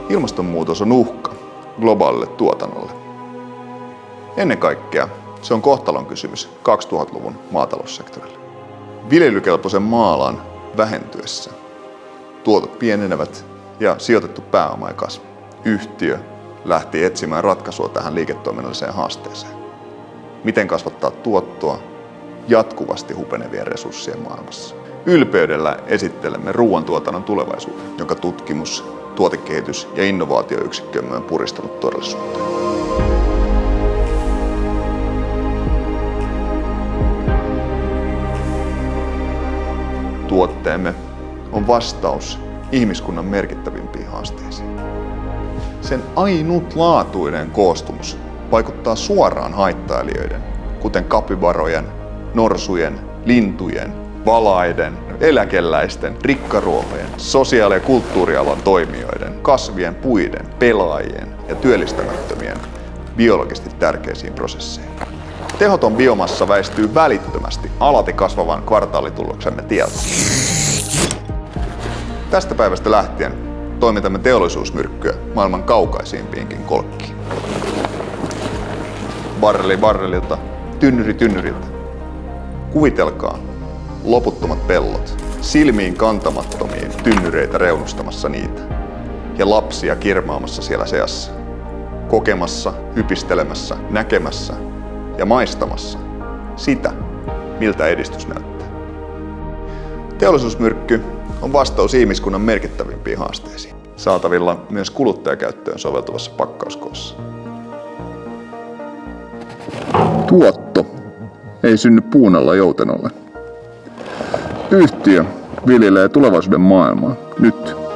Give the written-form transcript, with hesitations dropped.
Ilmastonmuutos on uhka globaalille tuotannolle. Ennen kaikkea se on kohtalonkysymys 2000-luvun maataloussektorille. Viljelykelpoisen maa-alan vähentyessä tuotot pienenevät ja sijoitettu pääoma ei kasva. Yhtiö lähti etsimään ratkaisua tähän liiketoiminnalliseen haasteeseen. Miten kasvattaa tuottoa jatkuvasti hupenevien resurssien maailmassa. Ylpeydellä esittelemme ruoantuotannon tulevaisuuden, jonka tutkimus, tuotekehitys ja innovaatioyksikkömme on puristanut todellisuuteen. Tuotteemme on vastaus ihmiskunnan merkittävimpiin haasteisiin. Sen ainutlaatuinen koostumus vaikuttaa suoraan haittailijoiden, kuten kapibarojen, norsujen, lintujen, valaiden, eläkeläisten, rikkaruohojen, sosiaali- ja kulttuurialan toimijoiden, kasvien, puiden, pelaajien ja työllistämättömien biologisesti tärkeisiin prosesseihin. Tehoton biomassa väistyy välittömästi alati kasvavan kvartaalituloksemme tieltä. Tästä päivästä lähtien toimitamme teollisuusmyrkkyä maailman kaukaisimpiinkin kolkkiin. Barreli barrelilta, tynnyri tynnyriltä. Kuvitelkaa loputtomat pellot, silmiin kantamattomiin tynnyreitä reunustamassa niitä ja lapsia kirmaamassa siellä seassa, kokemassa, hypistelemässä, näkemässä ja maistamassa sitä, miltä edistys näyttää. Teollisuusmyrkky on vastaus ihmiskunnan merkittävimpiin haasteisiin, saatavilla myös kuluttajakäyttöön soveltuvassa pakkauskoossa. Tuotto ei synny puun alla joutenolle. Yhtiö viljelee tulevaisuuden maailmaa nyt.